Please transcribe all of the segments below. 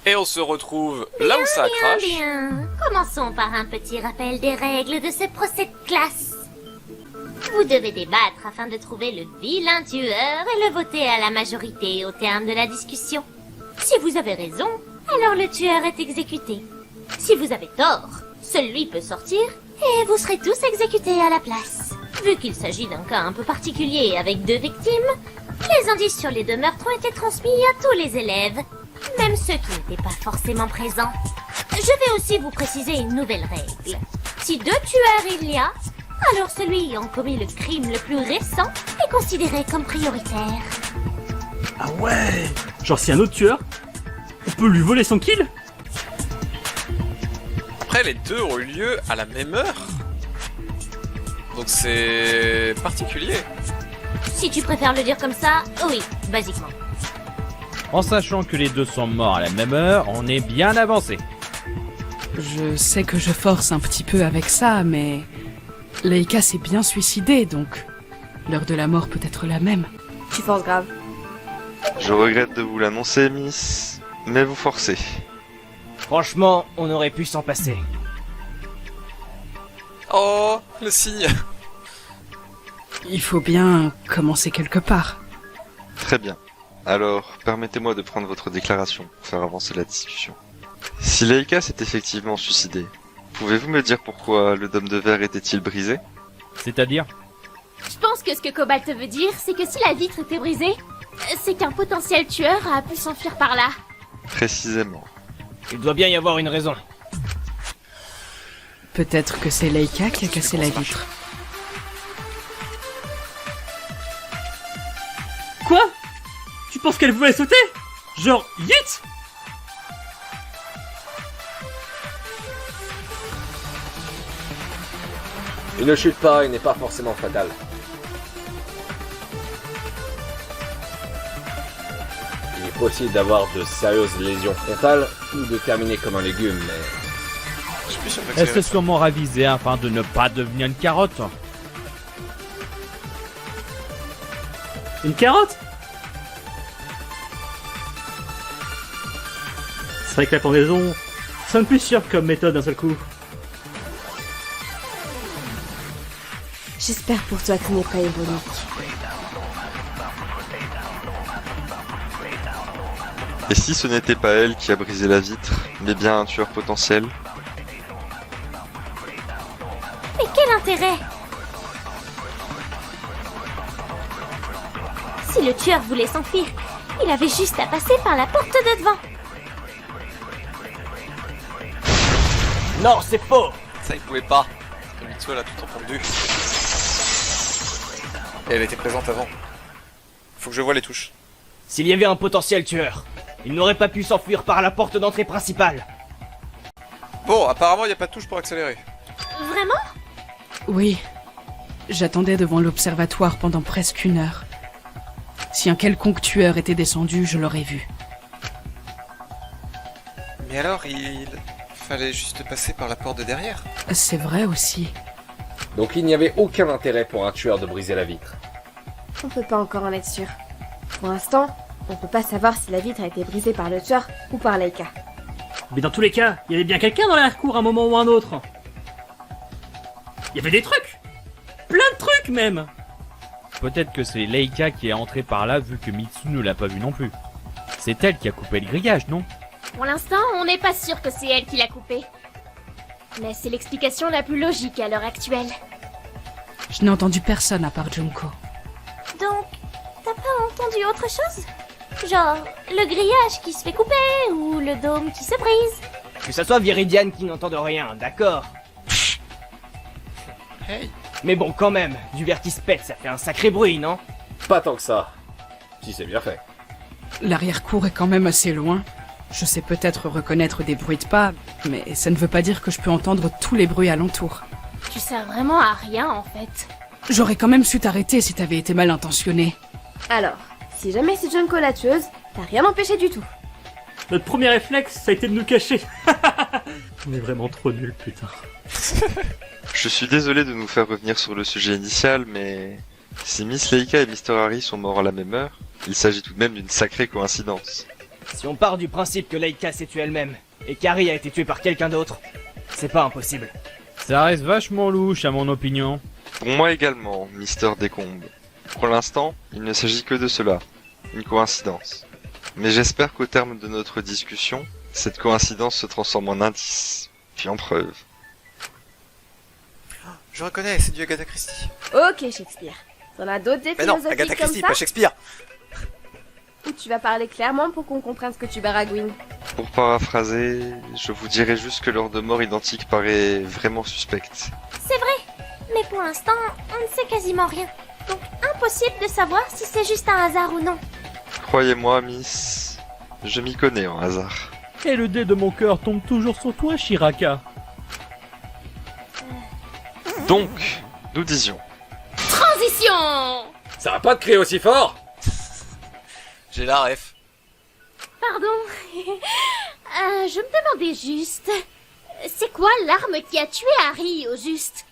Et on se retrouve là où ça crache. Bien. Commençons par un petit rappel des règles de ce procès de classe. Vous devez débattre afin de trouver le vilain tueur et le voter à la majorité au terme de la discussion. Si vous avez raison, alors le tueur est exécuté. Si vous avez tort, celui peut sortir et vous serez tous exécutés à la place. Vu qu'il s'agit d'un cas un peu particulier avec 2 victimes, les indices sur les 2 meurtres ont été transmis à tous les élèves, même ceux qui n'étaient pas forcément présents. Je vais aussi vous préciser une nouvelle règle. Si 2 tueurs il y a, alors celui ayant commis le crime le plus récent est considéré comme prioritaire. Ah ouais. Genre si un autre tueur, on peut lui voler son kill? Après, les 2 ont eu lieu à la même heure. Donc c'est particulier. Si tu préfères le dire comme ça, oui, basiquement. En sachant que les 2 sont morts à la même heure, on est bien avancé. Je sais que je force un petit peu avec ça, mais... Leika s'est bien suicidée, donc... L'heure de la mort peut être la même. Tu forces grave. Je regrette de vous l'annoncer, Miss, mais vous forcez. Franchement, on aurait pu s'en passer. Oh, le signe. Il faut bien commencer quelque part. Très bien. Alors, permettez-moi de prendre votre déclaration pour faire avancer la discussion. Si Leika s'est effectivement suicidée, pouvez-vous me dire pourquoi le dôme de verre était-il brisé? C'est-à-dire? Je pense que ce que Cobalt veut dire, c'est que si la vitre était brisée, c'est qu'un potentiel tueur a pu s'enfuir par là. Précisément. Il doit bien y avoir une raison. Peut-être que c'est Leika qui a cassé la vitre. Quoi? Tu penses qu'elle voulait sauter? Genre, yeet? Une chute pareille n'est pas forcément fatale. Il est possible d'avoir de sérieuses lésions frontales ou de terminer comme un légume, mais... Je suis plus sûr Elle s'est sûrement ravisée afin de ne pas devenir une carotte. Une carotte? C'est vrai que la pendaison sonne plus sûr comme méthode d'un seul coup. J'espère pour toi que ce n'est pas ironique. Et si ce n'était pas elle qui a brisé la vitre, mais bien un tueur potentiel? Mais quel intérêt? Si le tueur voulait s'enfuir, il avait juste à passer par la porte de devant. Non, c'est faux! Ça, il pouvait pas. Mitsu, elle a tout entendu. Et elle était présente avant. Faut que je voie les touches. S'il y avait un potentiel tueur, il n'aurait pas pu s'enfuir par la porte d'entrée principale. Bon, apparemment, il n'y a pas de touche pour accélérer. Vraiment? Oui. J'attendais devant l'observatoire pendant presque 1 heure. Si un quelconque tueur était descendu, je l'aurais vu. Mais alors, il fallait juste passer par la porte de derrière. C'est vrai aussi. Donc il n'y avait aucun intérêt pour un tueur de briser la vitre. On peut pas encore en être sûr. Pour l'instant, on peut pas savoir si la vitre a été brisée par le tueur ou par Leika. Mais dans tous les cas, il y avait bien quelqu'un dans l'arrière-cour à un moment ou un autre. Il y avait des trucs! Plein de trucs même! Peut-être que c'est Leika qui est entrée par là vu que Mitsu ne l'a pas vu non plus. C'est elle qui a coupé le grillage, non? Pour l'instant, on n'est pas sûr que c'est elle qui l'a coupé. Mais c'est l'explication la plus logique à l'heure actuelle. Je n'ai entendu personne à part Junko. Donc, t'as pas entendu autre chose? Genre, le grillage qui se fait couper ou le dôme qui se brise? Que ça soit Viridiane qui n'entende rien, d'accord? Hey. Mais bon, quand même, du vertis pète, ça fait un sacré bruit, non? Pas tant que ça. Si c'est bien fait. L'arrière-cour est quand même assez loin. Je sais peut-être reconnaître des bruits de pas, mais ça ne veut pas dire que je peux entendre tous les bruits alentour. Tu sers vraiment à rien, en fait. J'aurais quand même su t'arrêter si t'avais été mal intentionné. Alors, si jamais c'est Junko la tueuse, t'as rien empêché du tout. Notre premier réflexe, ça a été de nous cacher. On est vraiment trop nuls, putain. Je suis désolé de nous faire revenir sur le sujet initial, mais... Si Miss Leika et Mr. Harry sont morts à la même heure, il s'agit tout de même d'une sacrée coïncidence. Si on part du principe que Leika s'est tuée elle-même, et qu'Harry a été tué par quelqu'un d'autre, c'est pas impossible. Ça reste vachement louche à mon opinion. Pour moi également, Mister Décombe. Pour l'instant, il ne s'agit que de cela, une coïncidence. Mais j'espère qu'au terme de notre discussion, cette coïncidence se transforme en indice, puis en preuve. Je reconnais, c'est du Agatha Christie. Ok, Shakespeare. T'en as d'autres des Mais non, philosophiques Agatha comme Christie, ça pas Shakespeare. Ou tu vas parler clairement pour qu'on comprenne ce que tu baragouines? Pour paraphraser, je vous dirai juste que l'heure de mort identique paraît vraiment suspecte. C'est vrai, mais pour l'instant, on ne sait quasiment rien. Donc impossible de savoir si c'est juste un hasard ou non. Croyez-moi, Miss, je m'y connais en hasard. Et le dé de mon cœur tombe toujours sur toi, Shiraka. Donc, nous disions. Transition! Ça va pas te crier aussi fort? J'ai la ref. Pardon. Je me demandais juste... C'est quoi l'arme qui a tué Harry, au juste?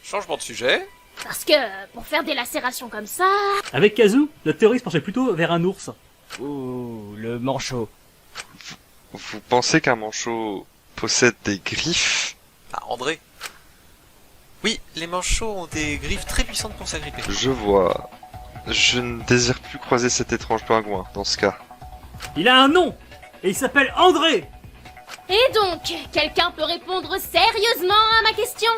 Changement de sujet. Parce que, pour faire des lacérations comme ça... Avec Kazu, notre théorie se penchait plutôt vers un ours. Ouh, le manchot. Vous pensez qu'un manchot possède des griffes? Ah, André. Oui, les manchots ont des griffes très puissantes pour s'agripper. Je vois. Je ne désire plus croiser cet étrange pingouin, dans ce cas. Il a un nom, et il s'appelle André. Et donc, quelqu'un peut répondre sérieusement à ma question?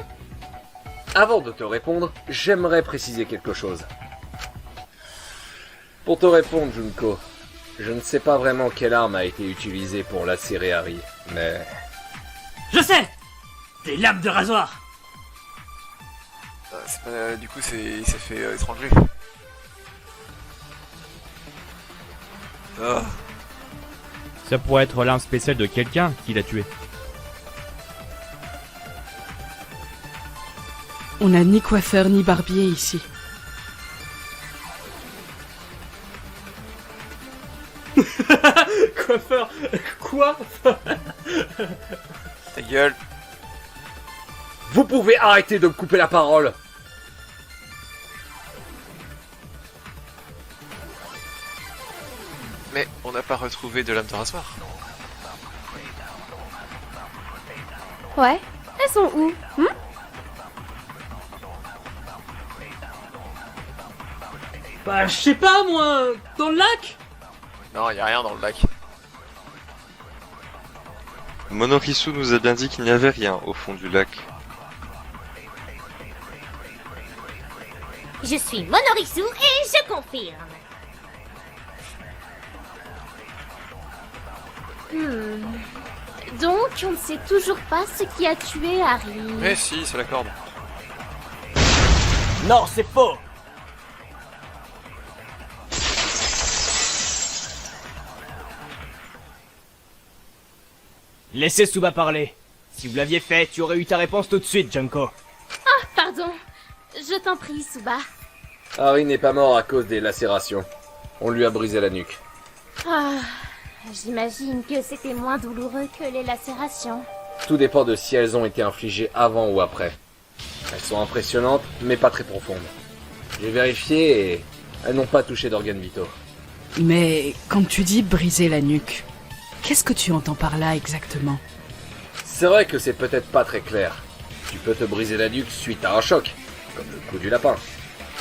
Avant de te répondre, j'aimerais préciser quelque chose. Pour te répondre, Junko, je ne sais pas vraiment quelle arme a été utilisée pour lacérer Harry, mais... Je sais. Des lames de rasoir. C'est pas... Du coup, il s'est fait étrangler. Ah. Ça pourrait être l'arme spéciale de quelqu'un qui l'a tué. On n'a ni coiffeur ni barbier ici. Coiffeur. Quoi? Ta gueule. Vous pouvez arrêter de me couper la parole! Mais on n'a pas retrouvé de lame de rasoir. Ouais, elles sont où? Bah, je sais pas, moi, dans le lac. Non, y a rien dans le lac. Monorisu nous a bien dit qu'il n'y avait rien au fond du lac. Je suis Monorisu et je confirme. Donc, on ne sait toujours pas ce qui a tué Harry. Mais si, c'est la corde. Non, c'est faux! Laissez Suba parler. Si vous l'aviez fait, tu aurais eu ta réponse tout de suite, Junko. Ah, pardon. Je t'en prie, Suba. Harry n'est pas mort à cause des lacérations. On lui a brisé la nuque. Ah, j'imagine que c'était moins douloureux que les lacérations. Tout dépend de si elles ont été infligées avant ou après. Elles sont impressionnantes, mais pas très profondes. J'ai vérifié et elles n'ont pas touché d'organes vitaux. Mais quand tu dis briser la nuque, qu'est-ce que tu entends par là exactement? C'est vrai que c'est peut-être pas très clair. Tu peux te briser la nuque suite à un choc, comme le coup du lapin,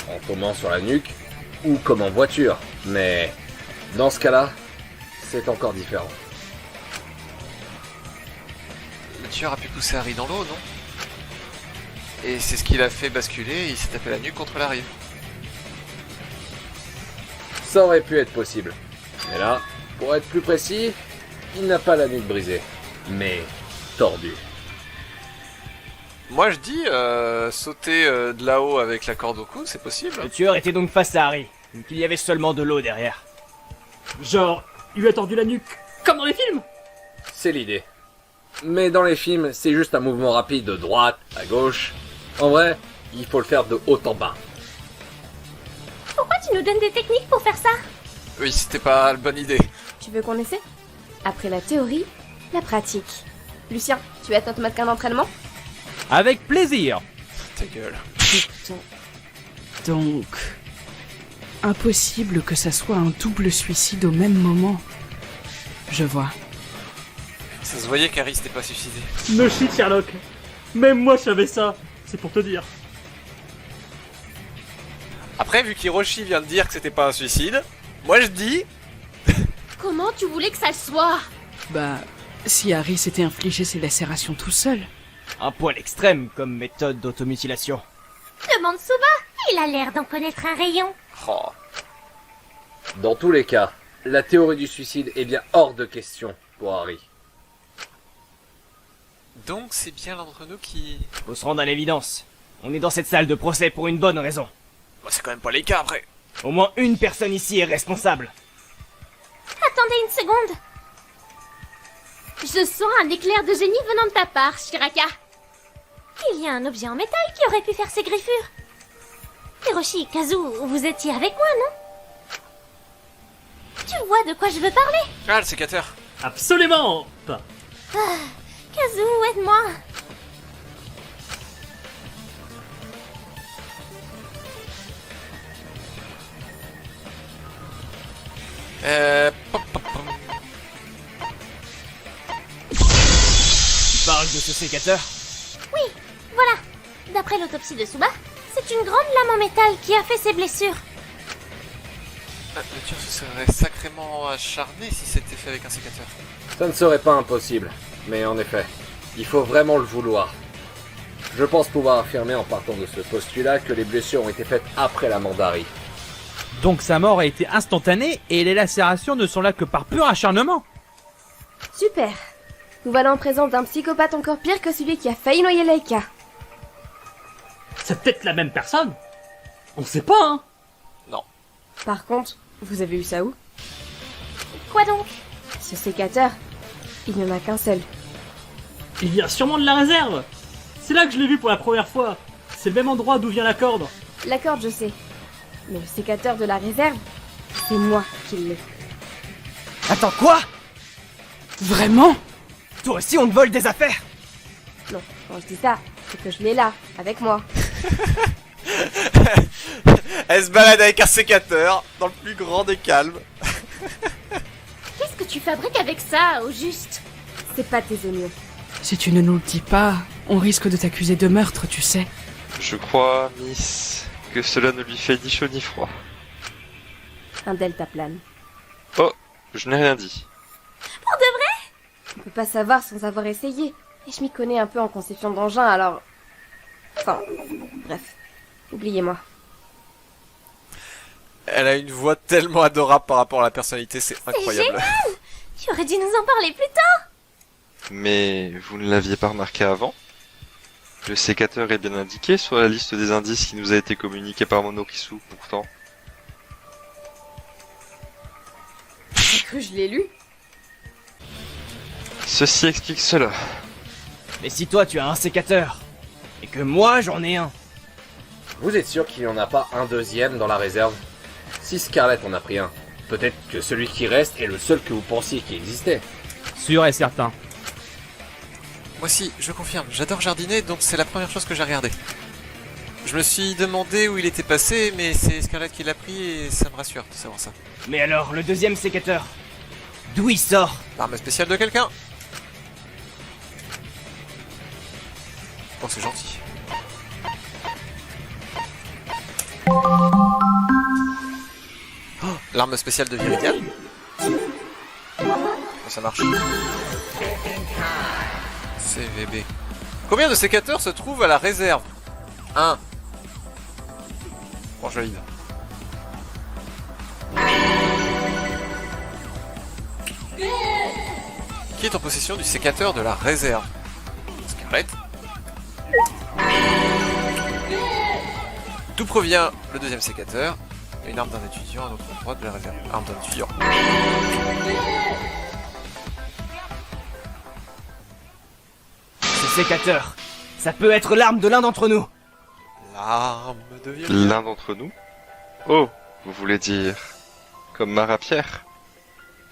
en tombant sur la nuque, ou comme en voiture. Mais dans ce cas-là, c'est encore différent. Le tueur a pu pousser Harry dans l'eau, non? Et c'est ce qui l'a fait basculer et il s'est tapé la nuque contre la rive. Ça aurait pu être possible. Mais là, pour être plus précis, il n'a pas la nuque brisée, mais tordue. Moi je dis, sauter de là-haut avec la corde au cou, c'est possible. Le tueur était donc face à Harry, vu qu'il y avait seulement de l'eau derrière. Genre, il lui a tordu la nuque, comme dans les films. C'est l'idée. Mais dans les films, c'est juste un mouvement rapide de droite à gauche. En vrai, il faut le faire de haut en bas. Pourquoi tu nous donnes des techniques pour faire ça? Oui, c'était pas la bonne idée. Tu veux qu'on essaie? Après la théorie, la pratique. Lucien, tu es à ton mannequin d'entraînement? Avec plaisir. Ta gueule. Putain. Donc, impossible que ça soit un double suicide au même moment. Je vois. Ça se voyait qu'Harry s'était pas suicidé. No shit, Sherlock. Même moi, je savais ça. C'est pour te dire. Après, vu qu'Hiroshi vient de dire que c'était pas un suicide, moi je dis... Comment tu voulais que ça le soit? Bah, si Harry s'était infligé ses lacérations tout seul. Un poil extrême comme méthode d'automutilation. Demande Suba, il a l'air d'en connaître un rayon. Oh. Dans tous les cas, la théorie du suicide est bien hors de question pour Harry. Donc c'est bien l'un d'entre nous qui... Faut se rendre à l'évidence. On est dans cette salle de procès pour une bonne raison. Bon, c'est quand même pas les cas après. Au moins une personne ici est responsable. Attendez une seconde. Je sens un éclair de génie venant de ta part, Shiraka. Il y a un objet en métal qui aurait pu faire ces griffures. Hiroshi, Kazu, vous étiez avec moi, non? Tu vois de quoi je veux parler? Ah, le sécateur. Absolument pas. Kazu, aide-moi. Pop. Tu parles de ce sécateur? Oui, voilà. D'après l'autopsie de Suba, c'est une grande lame en métal qui a fait ses blessures. Le tueur se serait sacrément acharné si c'était fait avec un sécateur. Ça ne serait pas impossible, mais en effet, il faut vraiment le vouloir. Je pense pouvoir affirmer en partant de ce postulat que les blessures ont été faites après la mort d'Harry. Donc sa mort a été instantanée et les lacérations ne sont là que par pur acharnement. Super. Nous voilà en présence d'un psychopathe encore pire que celui qui a failli noyer Laika. C'est peut-être la même personne. On sait pas, hein. Par contre, vous avez eu ça où? Quoi donc? Ce sécateur, il n'y en a qu'un seul. Il vient sûrement de la réserve. C'est là que je l'ai vu pour la première fois. C'est le même endroit d'où vient la corde. La corde, je sais. Mais le sécateur de la réserve, c'est moi qui l'ai. Attends, quoi? Vraiment? Toi aussi on te vole des affaires? Non, quand je dis ça, c'est que je l'ai là, avec moi. Elle se balade avec un sécateur, dans le plus grand des calmes. Qu'est-ce que tu fabriques avec ça, au juste? C'est pas tes oignons. Si tu ne nous le dis pas, on risque de t'accuser de meurtre, tu sais. Je crois, Miss, que cela ne lui fait ni chaud ni froid. Un deltaplane. Oh, je n'ai rien dit. On peut pas savoir sans avoir essayé. Et je m'y connais un peu en conception d'engins, alors... Enfin, bref. Oubliez-moi. Elle a une voix tellement adorable par rapport à la personnalité, c'est incroyable. Génial! Tu aurais dû nous en parler plus tôt. Mais vous ne l'aviez pas remarqué avant? Le sécateur est bien indiqué sur la liste des indices qui nous a été communiquée par Monorisu, pourtant. J'ai cru que je l'ai lu. Ceci explique cela. Mais si toi tu as un sécateur, et que moi j'en ai un, Vous êtes sûr qu'il n'y en a pas un deuxième dans la réserve? Si Scarlett en a pris un, peut-être que celui qui reste est le seul que vous pensiez qui existait. Sûr et certain. Moi aussi, je confirme, j'adore jardiner, donc c'est la première chose que j'ai regardé. Je me suis demandé où il était passé, mais c'est Scarlett qui l'a pris et ça me rassure de savoir ça. mais alors le deuxième sécateur, d'où il sort? L'arme spéciale de quelqu'un. Oh, c'est gentil. Oh, l'arme spéciale de Viridian. Oh, ça marche. CVB. Combien de sécateurs se trouvent à la réserve? 1. Bon, je valide. Qui est en possession du sécateur de la réserve? Scarlett. D'où provient le deuxième sécateur? Une arme d'un étudiant à un autre endroit de la réserve. Arme d'un étudiant. Ce sécateur, ça peut être l'arme de l'un d'entre nous. L'arme de Viridian. L'un d'entre nous? Oh, vous voulez dire... comme ma rapière?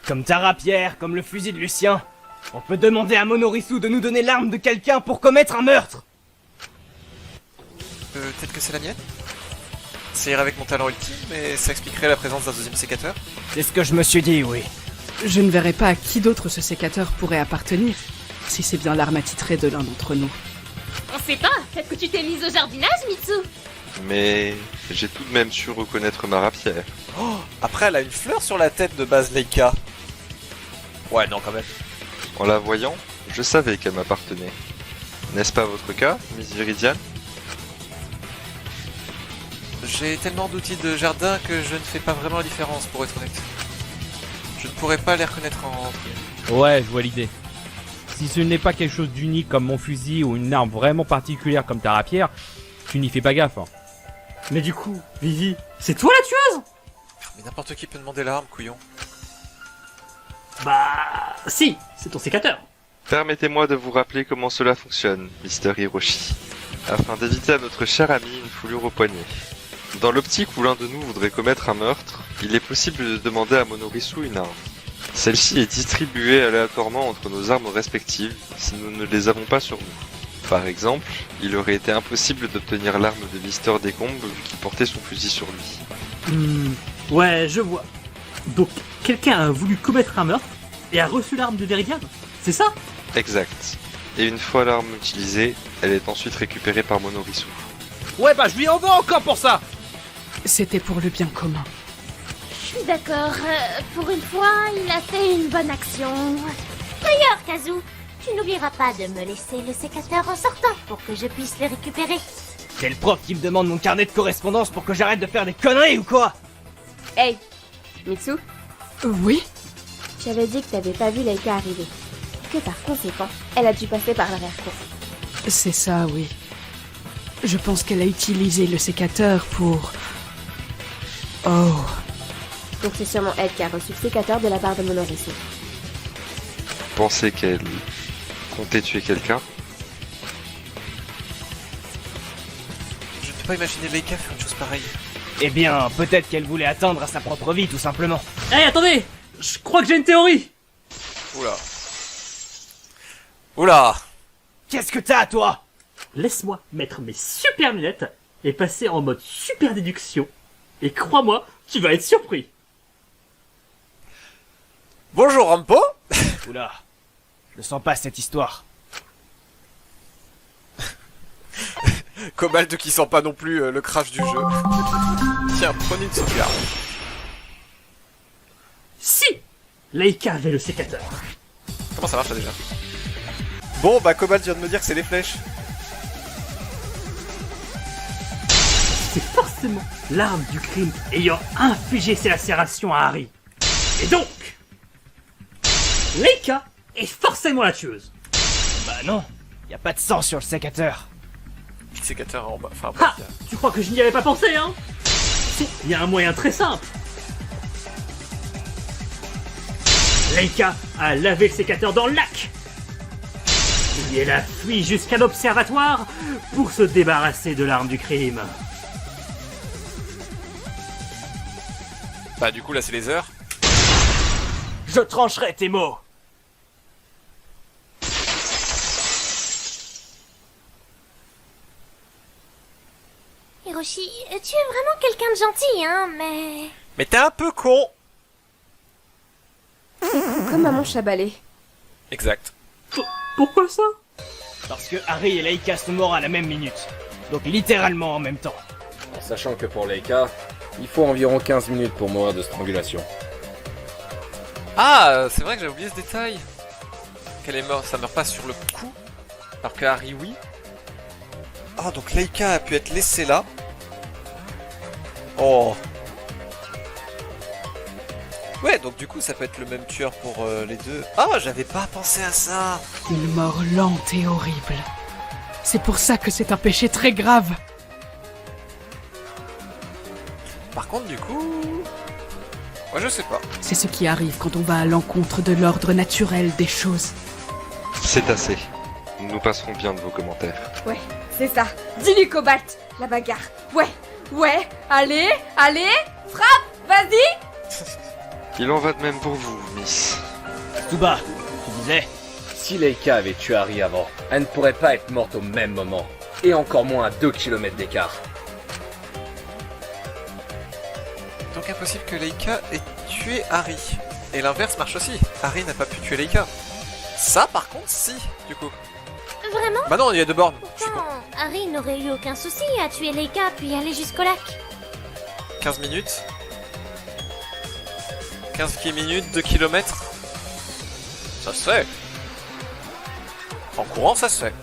Comme ta rapière, comme le fusil de Lucien. On peut demander à Monorisu de nous donner l'arme de quelqu'un pour commettre un meurtre. Peut-être que c'est la mienne? Ça irait avec mon talent ultime, mais ça expliquerait la présence d'un deuxième sécateur? C'est ce que je me suis dit, oui. Je ne verrais pas à qui d'autre ce sécateur pourrait appartenir, si c'est bien l'arme attitrée de l'un d'entre nous. On sait pas, peut-être que tu t'es mise au jardinage, Mitsu. Mais j'ai tout de même su reconnaître ma rapière. Oh, après, elle a une fleur sur la tête de base Leica. Ouais, non, quand même. En la voyant, je savais qu'elle m'appartenait. N'est-ce pas votre cas, Miss Viridian? J'ai tellement d'outils de jardin que je ne fais pas vraiment la différence, pour être honnête. Je ne pourrais pas les reconnaître en... Ouais, je vois l'idée. Si ce n'est pas quelque chose d'unique comme mon fusil ou une arme vraiment particulière comme ta rapière, tu n'y fais pas gaffe. Hein. Mais du coup, Vivi, c'est toi la tueuse? Mais n'importe qui peut demander l'arme, couillon. Bah, si, c'est ton sécateur. Permettez-moi de vous rappeler comment cela fonctionne, Mr. Hiroshi, afin d'éviter à notre cher ami une foulure au poignet. Dans l'optique où l'un de nous voudrait commettre un meurtre, il est possible de demander à Monorisu une arme. Celle-ci est distribuée aléatoirement entre nos armes respectives si nous ne les avons pas sur nous. Par exemple, il aurait été impossible d'obtenir l'arme de Mister Décombe vu qu'il portait son fusil sur lui. Ouais, je vois. Donc, quelqu'un a voulu commettre un meurtre et a reçu l'arme de Viridian, c'est ça? Exact. Et une fois l'arme utilisée, elle est ensuite récupérée par Monorisu. Ouais, bah je lui en veux encore pour ça. C'était pour le bien commun. Je suis d'accord, pour une fois, il a fait une bonne action. D'ailleurs, Kazu, tu n'oublieras pas de me laisser le sécateur en sortant pour que je puisse le récupérer. C'est le prof qui me demande mon carnet de correspondance pour que j'arrête de faire des conneries ou quoi? Hey, Mitsu, Oui? j'avais dit que t'avais pas vu Leica arriver. Que par conséquent, elle a dû passer par l'arrière-cour. C'est ça, oui. Je pense qu'elle a utilisé le sécateur pour... Oh... Donc c'est sûrement elle qui a reçu le sécateur de la part de Monorisu. Pensez qu'elle comptait tuer quelqu'un? Je ne peux pas imaginer Leica faire une chose pareille. Eh bien, peut-être qu'elle voulait atteindre à sa propre vie, tout simplement. Hey, attendez! Je crois que j'ai une théorie! Oula. Oula. Qu'est-ce que t'as, toi? Laisse-moi mettre mes super lunettes et passer en mode super déduction. Et crois-moi, tu vas être surpris. Bonjour, Rampo. Oula, je ne sens pas cette histoire. Cobalt qui sent pas non plus le crash du jeu. Tiens, prenez une sauvegarde. Si! Leica avait le sécateur. Comment ça marche là déjà? Bon, bah Cobalt vient de me dire que c'est les flèches. C'est forcément l'arme du crime ayant infligé ses lacérations à Harry. Et donc, Leica est forcément la tueuse. Bah non, y a pas de sang sur le sécateur. Le sécateur en bas. Enfin, Ah, tu crois que je n'y avais pas pensé, hein? Si, il y a un moyen très simple. Leica a lavé le sécateur dans le lac. Et elle a fui jusqu'à l'observatoire pour se débarrasser de l'arme du crime. Bah du coup là c'est les heures. Je trancherai tes mots. Hiroshi, tu es vraiment quelqu'un de gentil, hein, mais... Mais t'es un peu con. Comme maman Chabalé. Exact. Pourquoi ça? Parce que Harry et Leica sont morts à la même minute. Donc littéralement en même temps. En sachant que pour Leica, il faut environ 15 minutes pour mourir de strangulation. Ah, c'est vrai que j'avais oublié ce détail. Qu'elle est morte, ça meurt pas sur le coup. Alors que Harry, oui. Ah, donc Leica a pu être laissée là. Oh. Ouais, donc du coup, ça peut être le même tueur pour les deux. Ah, j'avais pas pensé à ça. Une mort lente et horrible. C'est pour ça que c'est un péché très grave. Par contre, du coup... Moi, je sais pas. C'est ce qui arrive quand on va à l'encontre de l'ordre naturel des choses. C'est assez. Nous nous passerons bien de vos commentaires. Ouais, c'est ça. Dis-lui, Cobalt. La bagarre. Ouais. Allez, frappe, vas-y. Il en va de même pour vous, Miss. Tsuba, tu disais? Si Leica avait tué Harry avant, elle ne pourrait pas être morte au même moment. Et encore moins à 2 km d'écart. Donc impossible que Leica ait tué Harry. Et l'inverse marche aussi. Harry n'a pas pu tuer Leika. Ça, par contre, si, du coup. Vraiment? Bah non, il y a deux bornes. Je suis con. Pourtant, Harry n'aurait eu aucun souci à tuer Leika puis aller jusqu'au lac. 15 minutes. 15 minutes, 2 kilomètres. Ça se fait. En courant, ça se fait.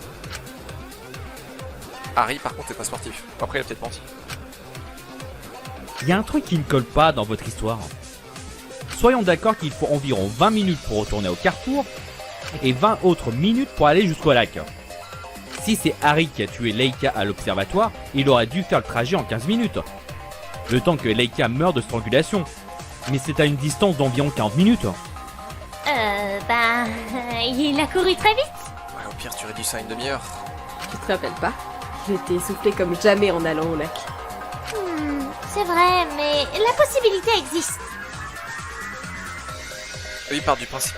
Harry, par contre, est pas sportif. Après, il a peut-être menti. Il y a un truc qui ne colle pas dans votre histoire. Soyons d'accord qu'il faut environ 20 minutes pour retourner au carrefour et 20 autres minutes pour aller jusqu'au lac. Si c'est Harry qui a tué Leika à l'observatoire, il aurait dû faire le trajet en 15 minutes. Le temps que Leika meure de strangulation. Mais c'est à une distance d'environ 40 minutes. Il a couru très vite. Ouais, au pire, tu réduis ça à une demi-heure. Tu te rappelles pas? J'étais essoufflée comme jamais en allant au lac. C'est vrai, mais la possibilité existe. Oui, part du principe.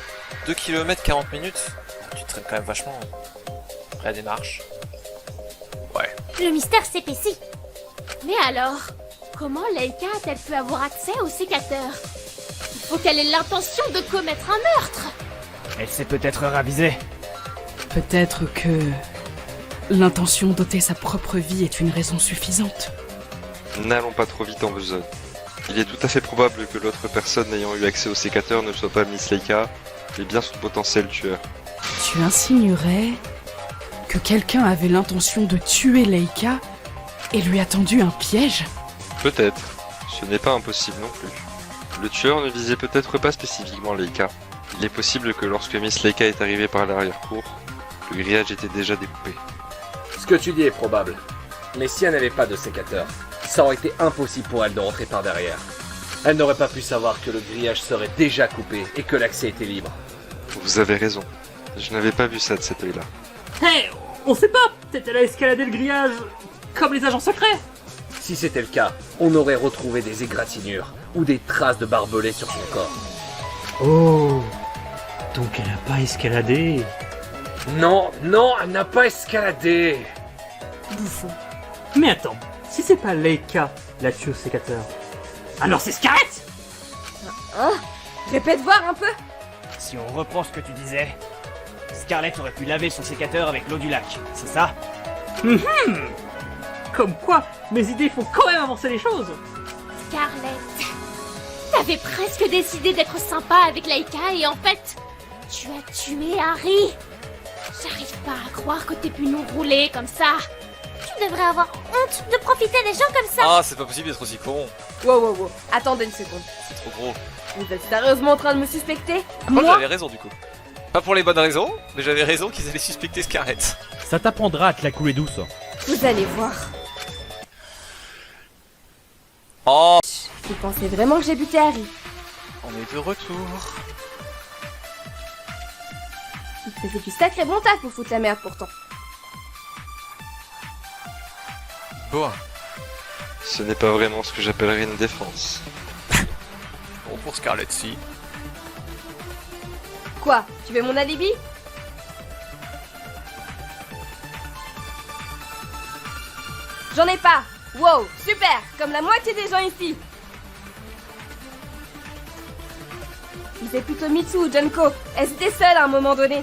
2 km 40 minutes. Tu traînes quand même vachement. Après la démarche. Ouais. Le mystère s'épaissit. Mais alors, comment Leika a-t-elle pu avoir accès au sécateur? Il faut qu'elle ait l'intention de commettre un meurtre. Elle s'est peut-être ravisée. Peut-être que l'intention d'ôter sa propre vie est une raison suffisante. N'allons pas trop vite en besogne. Il est tout à fait probable que l'autre personne n'ayant eu accès au sécateur ne soit pas Miss Leika, mais bien son potentiel tueur. Tu insinuerais que quelqu'un avait l'intention de tuer Leika et lui a tendu un piège? Peut-être. Ce n'est pas impossible non plus. Le tueur ne visait peut-être pas spécifiquement Leika. Il est possible que lorsque Miss Leika est arrivée par l'arrière-cour, le grillage était déjà découpé. Ce que tu dis est probable. Mais si elle n'avait pas de sécateur, ça aurait été impossible pour elle de rentrer par derrière. Elle n'aurait pas pu savoir que le grillage serait déjà coupé et que l'accès était libre. Vous avez raison. Je n'avais pas vu ça de cet œil-là. Hé, on sait pas, peut-être elle a escaladé le grillage, comme les agents secrets. Si c'était le cas, on aurait retrouvé des égratignures ou des traces de barbelés sur son corps. Oh, donc elle a pas escaladé. Non, elle n'a pas escaladé. Bouffon. Mais attends, si c'est pas Leika la tueuse sécateur, alors c'est Scarlett. Hein? Répète voir un peu. Si on reprend ce que tu disais, Scarlett aurait pu laver son sécateur avec l'eau du lac, c'est ça? Comme quoi, mes idées font quand même avancer les choses. Scarlett, t'avais presque décidé d'être sympa avec Leika et en fait, tu as tué Harry. J'arrive pas à croire que t'aies pu nous rouler comme ça. Tu devrais avoir honte de profiter des gens comme ça. Ah, c'est pas possible d'être aussi con. Wow. Attendez une seconde. C'est trop gros. Vous êtes sérieusement en train de me suspecter? Moi, j'avais raison du coup. Pas pour les bonnes raisons, mais j'avais raison qu'ils allaient suspecter Scarlett. Ça t'apprendra à te la couler douce. Vous allez voir. Oh, Vous pensez vraiment que j'ai buté Harry? on est de retour. Il faisait du sacré bon taf pour foutre la merde pourtant. Bon, Ce n'est pas vraiment ce que j'appellerais une défense. bon pour Scarlett, si. Quoi? Tu veux mon alibi? J'en ai pas! Wow, super! Comme la moitié des gens ici! C'est plutôt Mitsu ou Junko. Elles étaient seules à un moment donné.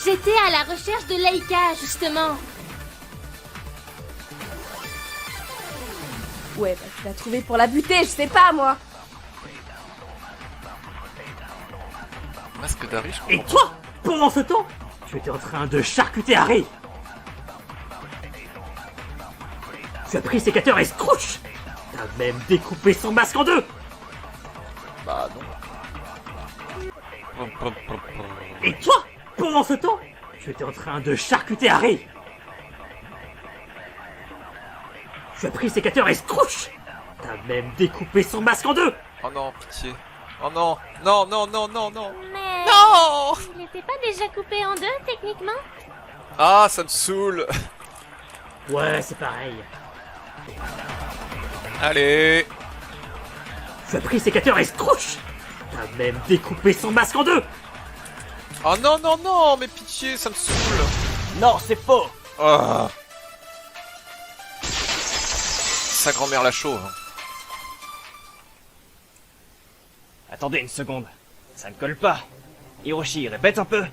J'étais à la recherche de Leika, justement. Ouais, bah tu l'as trouvée pour la buter, je sais pas moi! Masque d'Harry, je Et comprends. toi, pendant ce temps, tu étais en train de charcuter Harry. Tu as pris le sécateur et Scrooge. T'as même découpé son masque en deux. Bah non. Et toi, pendant ce temps, tu étais en train de charcuter Harry. Tu as pris le sécateur et Scrooge. T'as même découpé son masque en deux. Oh non, pitié. Oh non, non. Mais... Non. Il n'était pas déjà coupé en deux, techniquement? Ah, ça me saoule. Ouais, c'est pareil. Allez. Tu as pris le sécateur et Scrooge. T'as même découpé son masque en deux. Oh non, mais pitié, ça me saoule. Non, c'est faux. Ah. Sa grand-mère la chauve. Attendez une seconde. Ça ne colle pas. Hiroshi, répète un peu.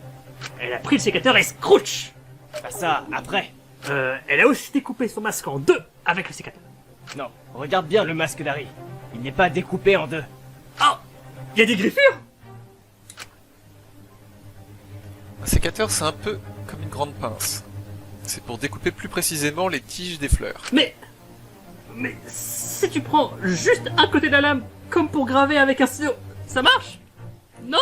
Elle a pris le sécateur et scrouch. Pas ça, après. Elle a aussi découpé son masque en deux avec le sécateur. Non, regarde bien le masque d'Harry. Il n'est pas découpé en deux. Oh, il y a des griffures. Un sécateur, c'est un peu comme une grande pince. C'est pour découper plus précisément les tiges des fleurs. Mais si tu prends juste un côté de la lame, comme pour graver avec un ciseau, ça marche? Non?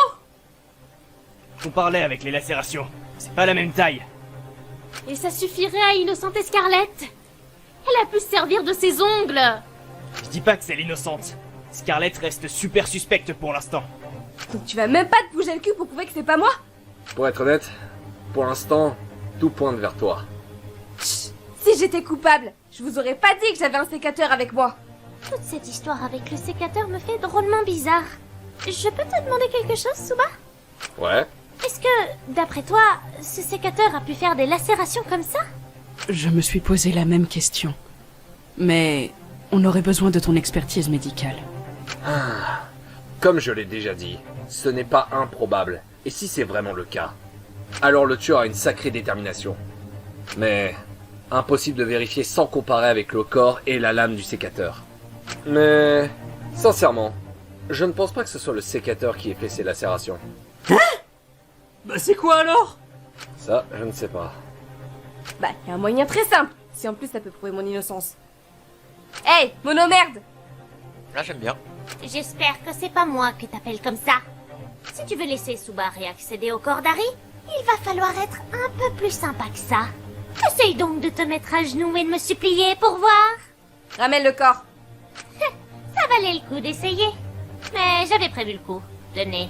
On parlait avec les lacérations. C'est pas la même taille. Et ça suffirait à innocenter Scarlett. Elle a pu se servir de ses ongles. Je dis pas que c'est l'innocente. Scarlett reste super suspecte pour l'instant. Donc tu vas même pas te bouger le cul pour prouver que c'est pas moi? Pour être honnête, pour l'instant, tout pointe vers toi. Chut. Si j'étais coupable, je vous aurais pas dit que j'avais un sécateur avec moi. Toute cette histoire avec le sécateur me fait drôlement bizarre. Je peux te demander quelque chose, Suba? Ouais. Est-ce que, d'après toi, ce sécateur a pu faire des lacérations comme ça? Je me suis posé la même question. Mais on aurait besoin de ton expertise médicale. Comme je l'ai déjà dit, ce n'est pas improbable. Et si c'est vraiment le cas, alors le tueur a une sacrée détermination. Mais impossible de vérifier sans comparer avec le corps et la lame du sécateur. Mais sincèrement, je ne pense pas que ce soit le sécateur qui ait fait ces lacérations. Bah c'est quoi alors? Ça, je ne sais pas. Bah, y a un moyen très simple, si en plus ça peut prouver mon innocence. Hey, mono merde! Là, j'aime bien. J'espère que c'est pas moi que t'appelles comme ça. Si tu veux laisser Suba réaccéder au corps d'Harry, il va falloir être un peu plus sympa que ça. Essaye donc de te mettre à genoux et de me supplier pour voir. Ramène le corps. Ça valait le coup d'essayer. Mais j'avais prévu le coup. Tenez.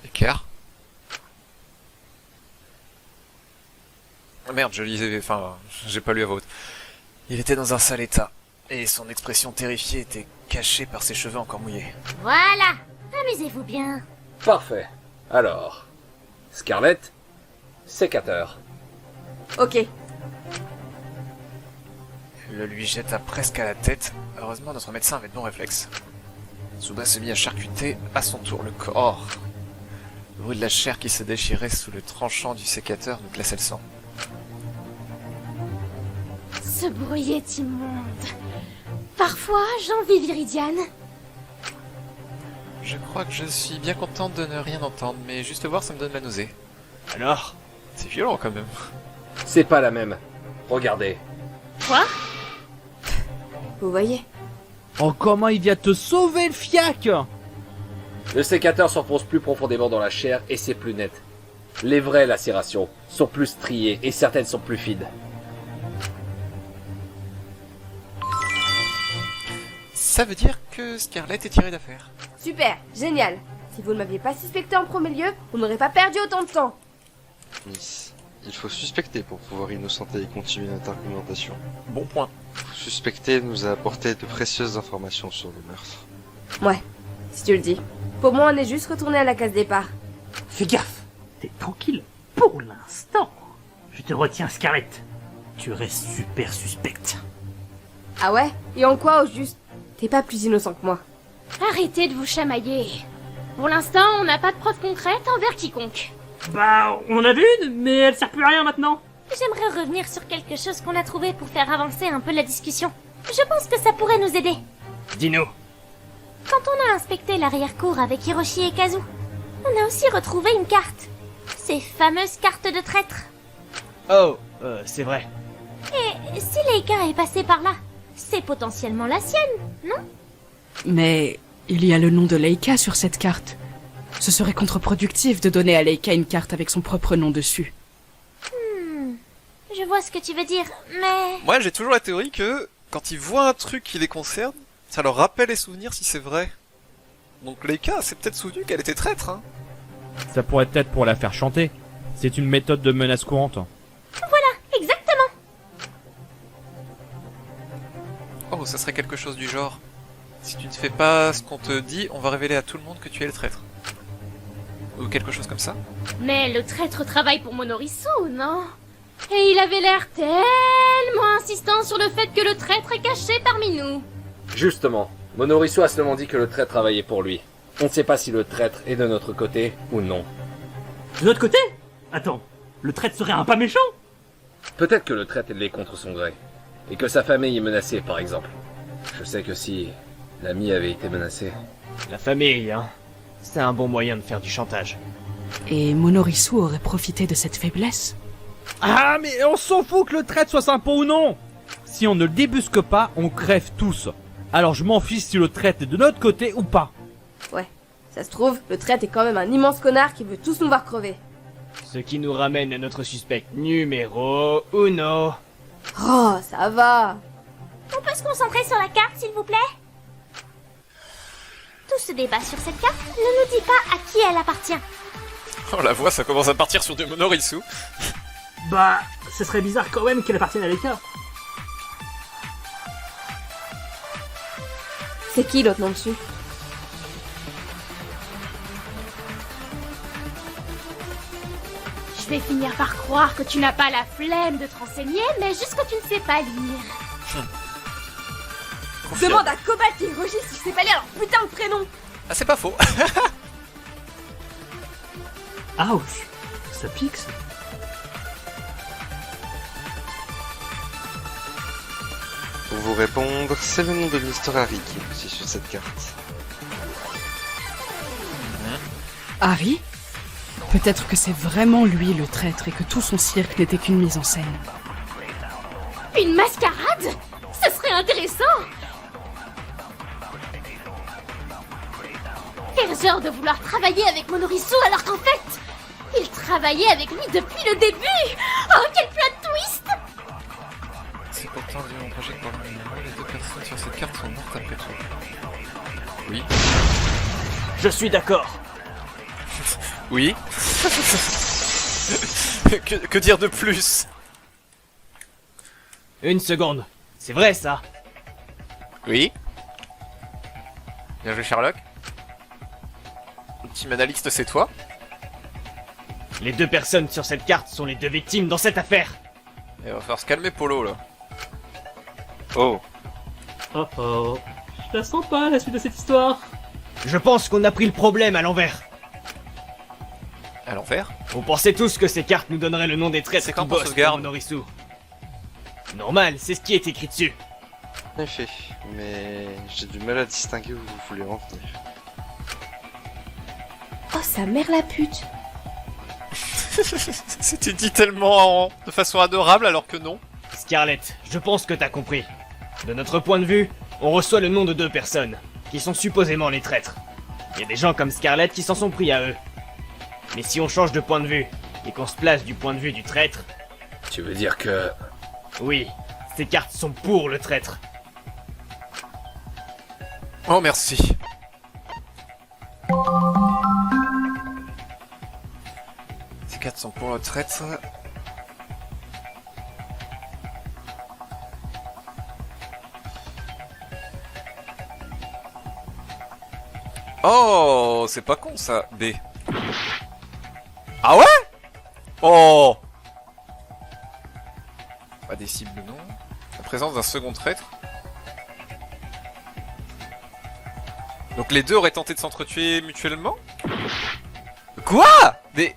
Écart. Ah merde, je lisais... Enfin, j'ai pas lu à voix haute. Il était dans un sale état. Et son expression terrifiée était cachée par ses cheveux encore mouillés. Voilà. Amusez-vous bien. Parfait. Alors, Scarlett, sécateur. Ok. Le lui jeta presque à la tête. Heureusement, notre médecin avait de bons réflexes. Suba se mit à charcuter à son tour le corps. Le bruit de la chair qui se déchirait sous le tranchant du sécateur nous glaçait le sang. Ce bruit est immonde. Parfois, j'envie Viridiane. Je crois que je suis bien contente de ne rien entendre, mais juste voir, ça me donne la nausée. Alors? C'est violent quand même. C'est pas la même. Regardez. Quoi? Vous voyez? Oh, comment il vient te sauver le fiac! Le sécateur s'enfonce plus profondément dans la chair et c'est plus net. Les vraies lacérations sont plus striées et certaines sont plus fines. Ça veut dire que Scarlett est tirée d'affaire. Super, génial. Si vous ne m'aviez pas suspecté en premier lieu, on n'aurait pas perdu autant de temps. Miss, il faut suspecter pour pouvoir innocenter et continuer notre argumentation. Bon point. Suspecter nous a apporté de précieuses informations sur le meurtre. Ouais, si tu le dis. Pour moi, on est juste retourné à la case départ. Fais gaffe, t'es tranquille pour l'instant. Je te retiens, Scarlett. Tu restes super suspecte. Ah ouais? Et en quoi, au juste? T'es pas plus innocent que moi. Arrêtez de vous chamailler. Pour l'instant, on n'a pas de preuves concrètes envers quiconque. Bah, on en avait une, mais elle sert plus à rien maintenant. J'aimerais revenir sur quelque chose qu'on a trouvé pour faire avancer un peu la discussion. Je pense que ça pourrait nous aider. Dis-nous. Quand on a inspecté l'arrière-cour avec Hiroshi et Kazu, on a aussi retrouvé une carte. Ces fameuses cartes de traître. Oh, c'est vrai. Et si Leika est passée par là, c'est potentiellement la sienne, non? Mais il y a le nom de Leika sur cette carte. Ce serait contre-productif de donner à Leika une carte avec son propre nom dessus. Je vois ce que tu veux dire, mais... Moi, j'ai toujours la théorie que, quand ils voient un truc qui les concerne, ça leur rappelle les souvenirs si c'est vrai. Donc Leika s'est peut-être souvenu qu'elle était traître, hein. Ça pourrait être pour la faire chanter. C'est une méthode de menace courante. Exactement. Oh, ça serait quelque chose du genre. Si tu ne fais pas ce qu'on te dit, on va révéler à tout le monde que tu es le traître. Ou quelque chose comme ça. Mais le traître travaille pour Monorisu, non? Et il avait l'air tellement insistant sur le fait que le traître est caché parmi nous. Justement, Monorisu a seulement dit que le traître travaillait pour lui. On ne sait pas si le traître est de notre côté ou non. De notre côté? Attends, le traître serait un pas méchant? Peut-être que le traître l'est contre son gré. Et que sa famille est menacée, par exemple. Je sais que si l'ami avait été menacé... La famille, hein. C'est un bon moyen de faire du chantage. Et Monorisu aurait profité de cette faiblesse? Ah, mais on s'en fout que le traître soit sympa ou non. Si on ne le débusque pas, on crève tous. Alors je m'en fiche si le traître est de notre côté ou pas. Ouais, ça se trouve, le traître est quand même un immense connard qui veut tous nous voir crever. Ce qui nous ramène à notre suspect numéro uno. Oh, ça va. On peut se concentrer sur la carte, s'il vous plaît? Tout ce débat sur cette carte ne nous dit pas à qui elle appartient. Oh la voix, ça commence à partir sur du Monorisu. Bah, ce serait bizarre quand même qu'elle appartienne à Leika. C'est qui l'autre nom dessus? Je vais finir par croire que tu n'as pas la flemme de te renseigner, mais juste que tu ne sais pas lire. Demande à Cobalt et Roger si je sais pas lire leur putain de prénom. Ah, c'est pas faux. Ouch, ça pique ça. Pour vous répondre, c'est le nom de Mr. Harry qui est aussi sur cette carte. Harry? Peut-être que c'est vraiment lui le traître et que tout son cirque n'était qu'une mise en scène. Une mascarade? Ce serait intéressant! Faire genre de vouloir travailler avec Monorisu alors qu'en fait, il travaillait avec lui depuis le début! Oh, quel plot twist! C'est pourtant vu mon projet pour le moment, les deux personnes sur cette carte sont mortes après tout. Oui. Je suis d'accord. Oui. que dire de plus? Une seconde. C'est vrai ça? Oui. Bien joué Sherlock. Team analyste, c'est toi? Les deux personnes sur cette carte sont les deux victimes dans cette affaire. Il va falloir se calmer Polo là. Oh, Oh oh, je la sens pas la suite de cette histoire. Je pense qu'on a pris le problème à l'envers. À l'envers? Vous pensez tous que ces cartes nous donneraient le nom des traîtres C'est qui quand pour bossent sauvegarde pour Monorisu. Normal, c'est ce qui est écrit dessus. en effet, mais j'ai du mal à distinguer où vous voulez en venir. Oh, sa mère la pute. C'était dit tellement de façon adorable alors que non. Scarlett, je pense que t'as compris. De notre point de vue, on reçoit le nom de deux personnes, qui sont supposément les traîtres. Il y a des gens comme Scarlett qui s'en sont pris à eux. Mais si on change de point de vue, et qu'on se place du point de vue du traître, Tu veux dire que... oui, ces cartes sont pour le traître. Oh merci. Ces cartes sont pour le traître. Oh, c'est pas con ça, B. Ah ouais? Oh. Pas des cibles non. La présence d'un second traître. Donc les deux auraient tenté de s'entretuer mutuellement? Quoi? Des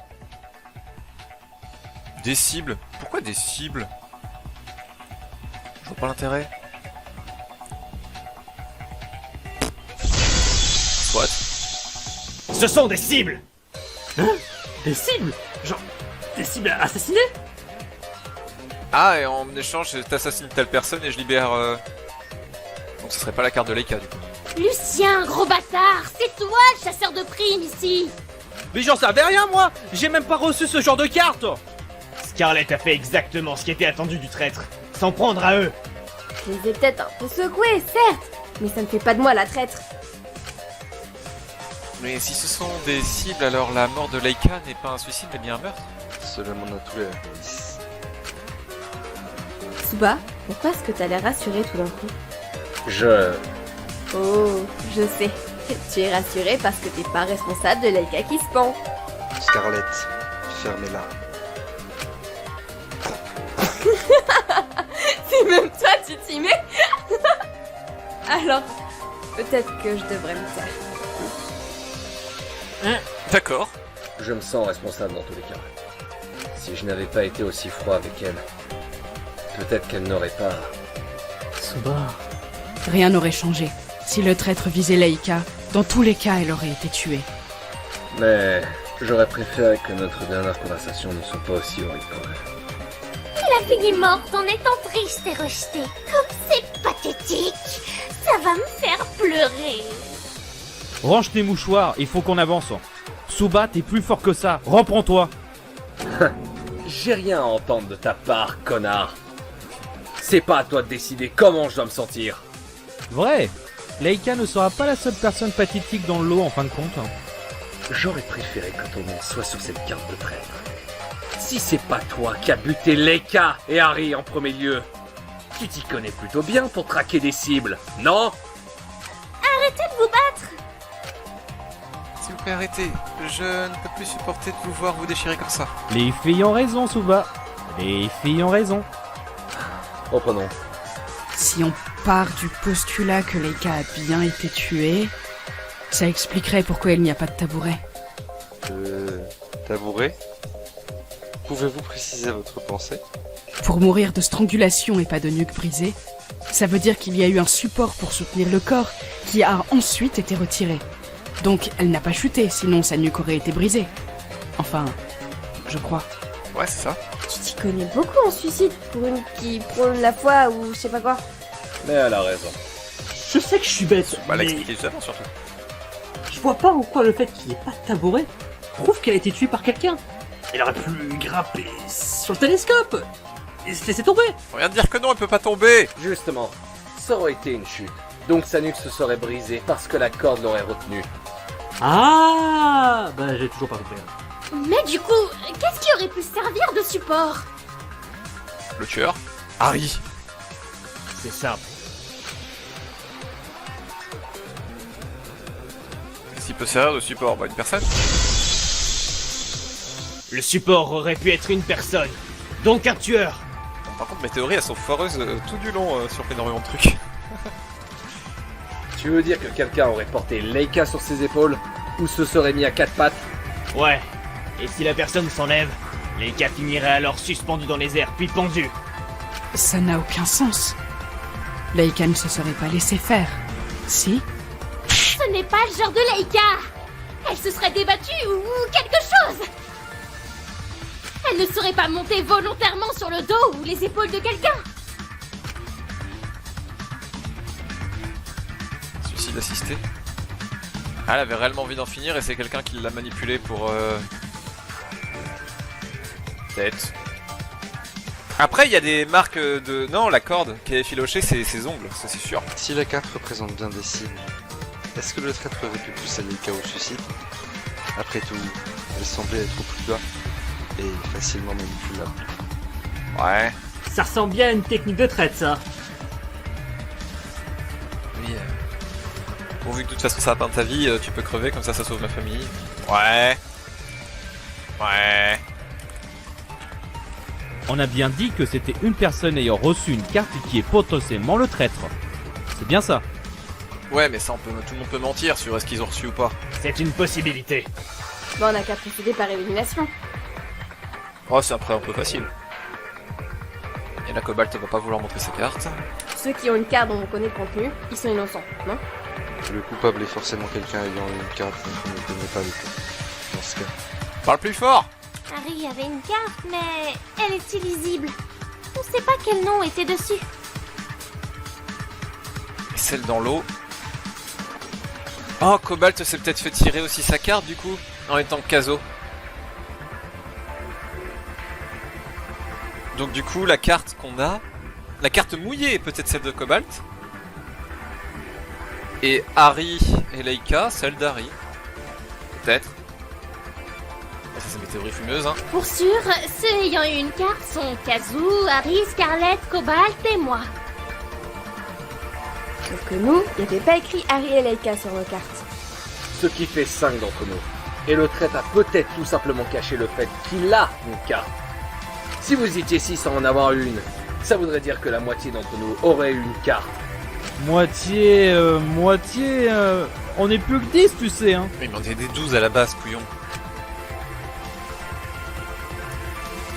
cibles? Pourquoi des cibles? Je vois pas l'intérêt. Soit. Ce sont des cibles! Hein? Des cibles? Genre, des cibles assassinées? Ah, et en échange, t'assassines telle personne et je libère... Donc ce serait pas la carte de Leika du coup. Lucien, gros bâtard, c'est toi le chasseur de primes ici! Mais j'en savais rien moi. J'ai même pas reçu ce genre de carte. Scarlett a fait exactement ce qui était attendu du traître, s'en prendre à eux. Je les ai peut-être un peu secoués, certes, mais ça ne fait pas de moi la traître. Mais si ce sont des cibles, alors la mort de Leika n'est pas un suicide mais bien un meurtre? Cela m'en a tous les indices. Tsuba, pourquoi est-ce que t'as l'air rassuré tout d'un coup? Oh, je sais. Tu es rassuré parce que t'es pas responsable de Leika qui se pend. Scarlett, fermez-la. Peut-être que je devrais me taire. D'accord. Je me sens responsable dans tous les cas. Si je n'avais pas été aussi froid avec elle, peut-être qu'elle n'aurait pas... Suba. Rien n'aurait changé. Si le traître visait Leika, dans tous les cas, elle aurait été tuée. Mais j'aurais préféré que notre dernière conversation ne soit pas aussi horrible quand même. La fille est morte en étant triste et rejetée. Comme c'est pathétique. Ça va me faire pleurer. Range tes mouchoirs, il faut qu'on avance. Suba, t'es plus fort que ça, reprends-toi. J'ai rien à entendre de ta part, connard. C'est pas à toi de décider comment je dois me sentir. Vrai, Leika ne sera pas la seule personne pathétique dans le lot en fin de compte. J'aurais préféré que ton nom soit sur cette carte de traître. Si c'est pas toi qui as buté Leika et Harry en premier lieu, tu t'y connais plutôt bien pour traquer des cibles, non? Arrêtez de vous battre. S'il vous plaît, arrêtez. Je ne peux plus supporter de vous voir vous déchirer comme ça. Les filles ont raison, Suba. Les filles ont raison. Reprenons. Si on part du postulat que Leika a bien été tuée, ça expliquerait pourquoi il n'y a pas de tabouret. Tabouret? Pouvez-vous préciser votre pensée? Pour mourir de strangulation et pas de nuque brisée, ça veut dire qu'il y a eu un support pour soutenir le corps qui a ensuite été retiré. Donc elle n'a pas chuté, sinon sa nuque aurait été brisée. Enfin, je crois. Ouais, c'est ça. Tu t'y connais beaucoup en suicide pour une qui prône la foi ou je sais pas quoi. Mais elle a raison. Je sais que je suis bête, Bah, mais l'expliquer juste avant, surtout. je vois pas en quoi le fait qu'il n'y ait pas de tabouret prouve qu'elle a été tuée par quelqu'un. Elle aurait pu grimper sur le télescope et se laisser tomber. On vient de dire que non, elle peut pas tomber. Justement, ça aurait été une chute. Donc sa nuque se serait brisée parce que la corde l'aurait retenue. Ah, bah j'ai toujours pas compris. Mais du coup, qu'est-ce qui aurait pu servir de support? Le tueur. Harry. C'est simple. Qu'est-ce qui peut servir de support? Bah, une personne. Le support aurait pu être une personne, donc un tueur. Par contre, mes théories, elles sont foireuses tout du long sur énormément de trucs. Tu veux dire que quelqu'un aurait porté Leika sur ses épaules ou se serait mis à quatre pattes? Ouais. Et si la personne s'enlève, les cas finiraient alors suspendus dans les airs puis pendus. Ça n'a aucun sens. Leika ne se serait pas laissé faire. Si? Ce n'est pas le genre de Leika. Elle se serait débattue ou quelque chose. Elle ne serait pas montée volontairement sur le dos ou les épaules de quelqu'un. Suicide assisté. Ah, elle avait réellement envie d'en finir et c'est quelqu'un qui l'a manipulé pour... Peut-être. Après, il y a des marques de... Non, la corde qui est effilochée, c'est ses ongles, ça c'est sûr. Si la carte représente bien des signes, est-ce que le traître aurait pu pousser Leika au suicide? Après tout, elle semblait être au plus bas et facilement manipulable. Ouais. Ça ressemble bien à une technique de traite, ça. Oui. Pourvu que de toute façon ça va peindre ta vie, tu peux crever, comme ça ça sauve ma famille. Ouais. Ouais. On a bien dit que c'était une personne ayant reçu une carte qui est potentiellement le traître. C'est bien ça. Ouais, mais ça, tout le monde peut mentir sur est-ce qu'ils ont reçu ou pas. C'est une possibilité. Bon, on a qu'à procéder par élimination. Oh, c'est un peu facile. Et la Cobalt va pas vouloir montrer ses cartes. Ceux qui ont une carte dont on connaît le contenu, ils sont innocents, non? Le coupable est forcément quelqu'un ayant une carte dont on ne connaît pas le coup. Dans ce cas. Parle plus fort! Harry avait une carte, mais elle est illisible. On sait pas quel nom était dessus. Et celle dans l'eau. Oh, Cobalt s'est peut-être fait tirer aussi sa carte du coup, en étant caso. Donc du coup, la carte qu'on a, la carte mouillée est peut-être celle de Cobalt. Et Harry et Leika, celle d'Harry. Peut-être. Ça c'est mes théories fumeuses, hein. Pour sûr, ceux ayant eu une carte sont Kazoo, Harry, Scarlett, Cobalt et moi. Sauf que nous, il n'y avait pas écrit Harry et Leika sur nos cartes. Ce qui fait 5 d'entre nous. Et le traître a peut-être tout simplement caché le fait qu'il a une carte. Si vous étiez 6 sans en avoir une, ça voudrait dire que la moitié d'entre nous aurait eu une carte. Moitié, on est plus que 10, tu sais, hein. Il m'en était des 12 à la base, couillon.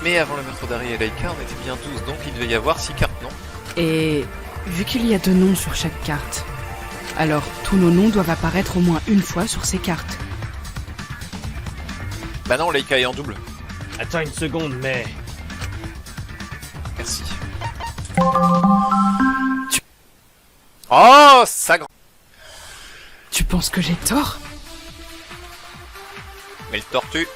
Mais avant le meurtre d'Harry et Laika, on était bien 12, donc il devait y avoir 6 cartes, non? Et vu qu'il y a 2 noms sur chaque carte, alors tous nos noms doivent apparaître au moins une fois sur ces cartes. Bah non, Laika est en double. Attends une seconde, mais... Merci. Oh, ça grand... Tu penses que j'ai tort? Mais le tortue...